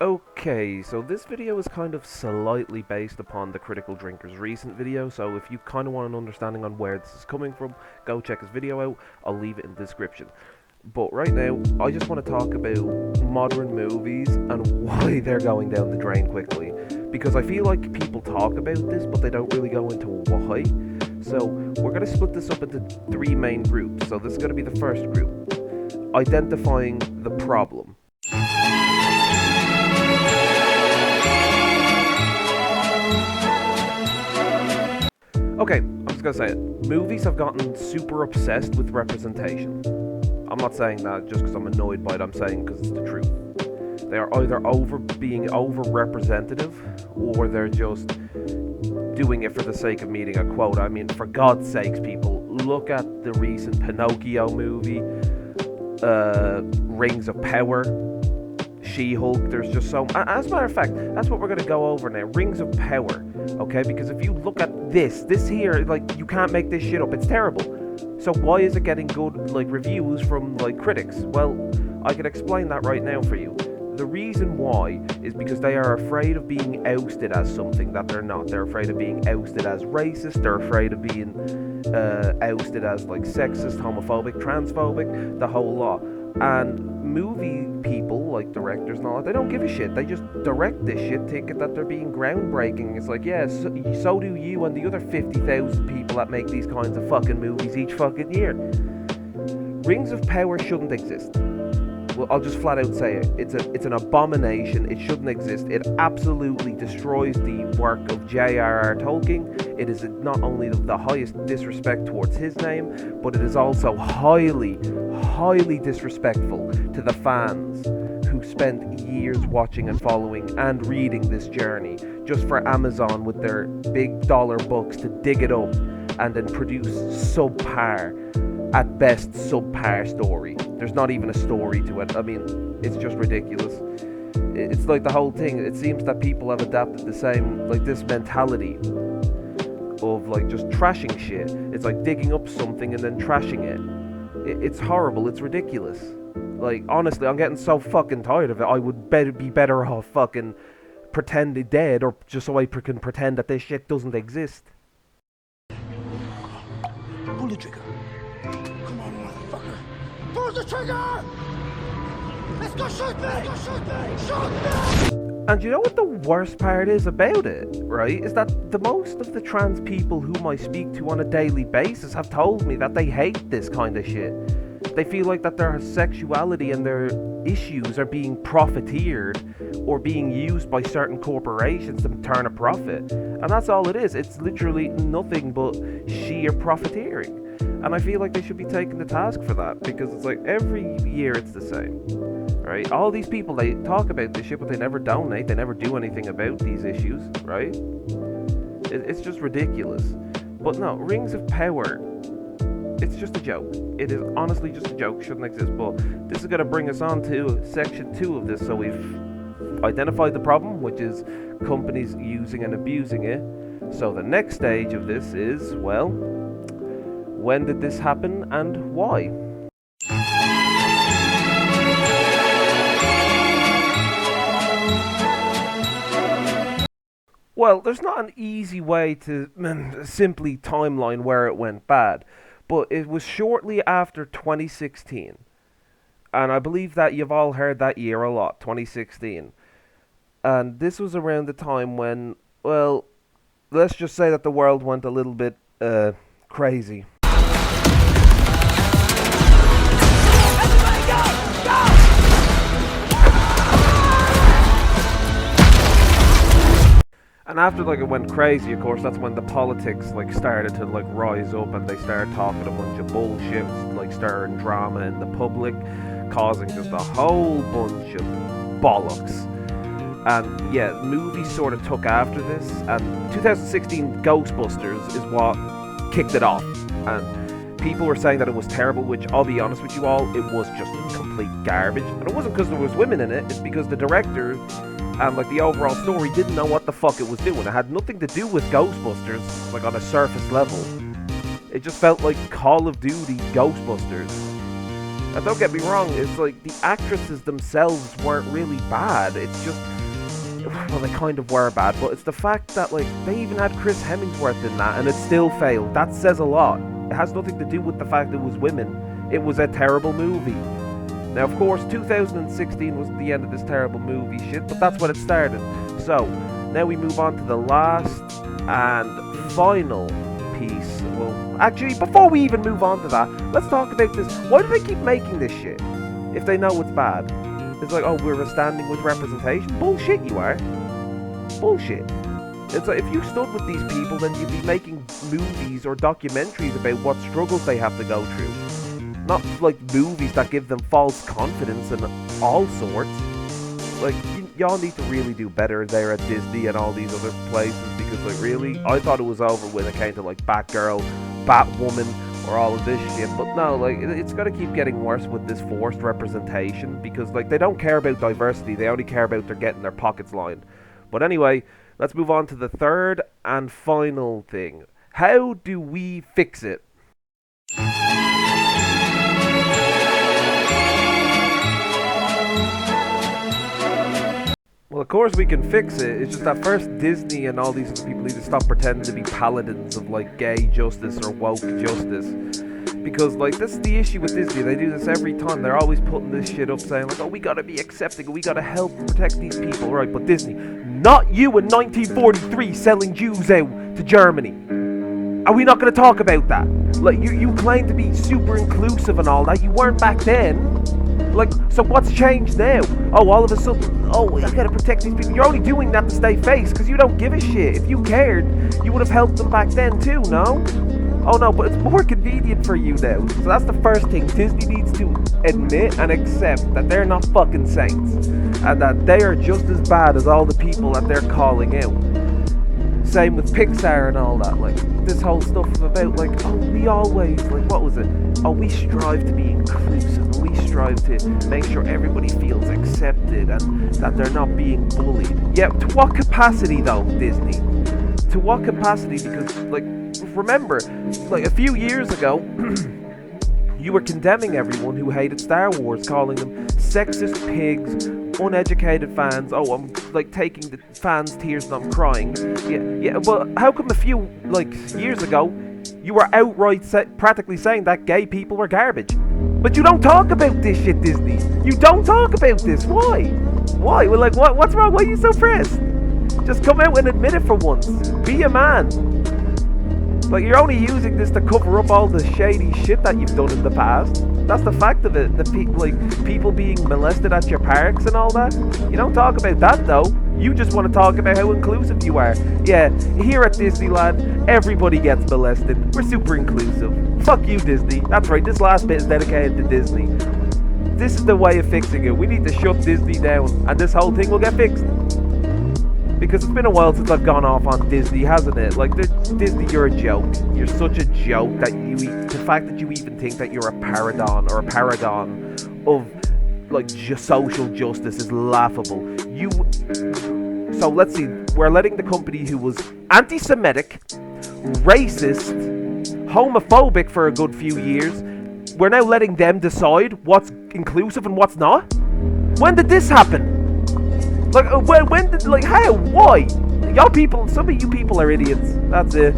Okay, so this video is kind of slightly based upon the Critical Drinker's recent video, so if you kind of want an understanding on where this is coming from, go check his video out. I'll leave it in the description. But right now, I just want to talk about modern movies and why they're going down the drain quickly. Because I feel like people talk about this, but they don't really go into why. So we're going to split this up into three main groups. So this is going to be the first group. Identifying the problem. Okay, I'm just gonna say it. Movies have gotten super obsessed with representation. I'm not saying that just because I'm annoyed by it, I'm saying because it's the truth. They are either being over-representative, or they're just doing it for the sake of meeting a quota. I mean, for God's sakes, people, look at the recent Pinocchio movie, Rings of Power, She-Hulk. There's just so... As a matter of fact, that's what we're going to go over now. Rings of Power, okay? Because if you look at this here, like, you can't make this shit up. It's terrible. So why is it getting good, like, reviews from, like, critics? Well, I can explain that right now for you. The reason why is because they are afraid of being ousted as something that they're not. They're afraid of being ousted as racist. They're afraid of being ousted as, like, sexist, homophobic, transphobic, the whole lot. And movie people, like directors and all that, they don't give a shit. They just direct this shit, thinking that they're being groundbreaking. It's like, yeah, so do you and the other 50,000 people that make these kinds of fucking movies each fucking year. Rings of Power shouldn't exist. Well, I'll just flat out say it. It's an abomination. It shouldn't exist. It absolutely destroys the work of J.R.R. Tolkien. It is not only the highest disrespect towards his name, but it is also highly disrespectful to the fans who spent years watching and following and reading this journey just for Amazon with their big dollar bucks to dig it up and then produce subpar, at best subpar story. There's not even a story to it. I mean, it's just ridiculous. It's like the whole thing. It seems that people have adapted the same, like, this mentality of, like, just trashing shit. It's like digging up something and then trashing it. It's horrible. It's ridiculous. Like, honestly, I'm getting so fucking tired of it. I would be better off fucking pretending dead, or just so I can pretend that this shit doesn't exist. Pull the trigger. Come on, motherfucker. Pull the trigger! Let's go shoot me! Let's go shoot me! Shoot me! And you know what the worst part is about it, right? Is that the most of the trans people whom I speak to on a daily basis have told me that they hate this kind of shit. They feel like that their sexuality and their issues are being profiteered or being used by certain corporations to turn a profit. And that's all it is. It's literally nothing but sheer profiteering. And I feel like they should be taken to task for that, because it's like every year it's the same. Right? All these people, they talk about this shit, but they never donate, they never do anything about these issues, right? It's just ridiculous. But no, Rings of Power, it's just a joke. It is honestly just a joke, shouldn't exist. But this is going to bring us on to section 2 of this. So we've identified the problem, which is companies using and abusing it. So the next stage of this is, well, when did this happen and why? Well, there's not an easy way to simply timeline where it went bad, but it was shortly after 2016. And I believe that you've all heard that year a lot, 2016. And this was around the time when, well, let's just say that the world went a little bit crazy. And after, like, it went crazy, of course, that's when the politics, like, started to, like, rise up, and they started talking a bunch of bullshit, like, stirring drama in the public, causing just a whole bunch of bollocks. And yeah, movies sort of took after this, and 2016 Ghostbusters is what kicked it off. And people were saying that it was terrible, which, I'll be honest with you all, it was just complete garbage. And it wasn't because there was women in it, it's because the director and, like, the overall story didn't know what the fuck it was doing. It had nothing to do with Ghostbusters, like, on a surface level. It just felt like Call of Duty Ghostbusters. And don't get me wrong, it's like the actresses themselves weren't really bad. It's just well, they kind of were bad, but it's the fact that, like, they even had Chris Hemsworth in that, and it still failed. That says a lot. It has nothing to do with the fact it was women. It was a terrible movie. Now, of course, 2016 was the end of this terrible movie shit, but that's when it started. So, now we move on to the last and final piece. Well, actually, before we even move on to that, let's talk about this. Why do they keep making this shit if they know it's bad? It's like, oh, we're standing with representation. Bullshit, you are. Bullshit. It's like, if you stood with these people, then you'd be making movies or documentaries about what struggles they have to go through. Not like movies that give them false confidence and all sorts. Like, y'all need to really do better there at Disney and all these other places, because, like, really, I thought it was over when it came to, like, Batgirl, Batwoman, or all of this shit. But no, like, it's gonna keep getting worse with this forced representation, because, like, they don't care about diversity. They only care about getting their pockets lined. But anyway, let's move on to the third and final thing. How do we fix it? Well, of course we can fix it. It's just that first Disney and all these other people need to stop pretending to be paladins of, like, gay justice or woke justice. Because, like, this is the issue with Disney. They do this every time. They're always putting this shit up saying, like, oh, we gotta be accepting, we gotta help protect these people. Right, but Disney, not you in 1943 selling Jews out to Germany. Are we not gonna talk about that? Like, you claim to be super inclusive and all that. You weren't back then. Like, so what's changed now? Oh, all of a sudden, oh, I gotta protect these people. You're only doing that to stay face, because you don't give a shit. If you cared, you would have helped them back then too, no? Oh no, but it's more convenient for you now. So that's the first thing. Disney needs to admit and accept that they're not fucking saints, and that they are just as bad as all the people that they're calling out. Same with Pixar and all that, like, this whole stuff about, like, oh, we always, like, what was it? Oh, we strive to be inclusive, and we strive to make sure everybody feels accepted and that they're not being bullied. Yeah, to what capacity though, Disney? To what capacity? Because, like, remember, like, a few years ago, you were condemning everyone who hated Star Wars, calling them sexist pigs, uneducated fans. Oh, I'm, like, taking the fans' tears and I'm crying. Yeah, but how come a few, like, years ago, you were outright practically saying that gay people were garbage? But you don't talk about this shit, Disney. You don't talk about this. Why? Why? Well, like, what's wrong? Why are you so pressed? Just come out and admit it for once. Be a man. Like, you're only using this to cover up all the shady shit that you've done in the past. That's the fact of it. The people being molested at your parks and all that. You don't talk about that though. You just want to talk about how inclusive you are. Yeah, here at Disneyland, everybody gets molested. We're super inclusive. Fuck you, Disney. That's right, this last bit is dedicated to Disney. This is the way of fixing it. We need to shut Disney down, and this whole thing will get fixed. Because it's been a while since I've gone off on Disney, hasn't it? Like, Disney, you're a joke. You're such a joke that the fact that you even think that you're a paragon of, like, social justice is laughable. So let's see, we're letting the company who was anti-Semitic, racist, homophobic for a good few years, we're now letting them decide what's inclusive and what's not? When did this happen? Like, when did, like, how? Why? Y'all people, some of you people are idiots. That's it.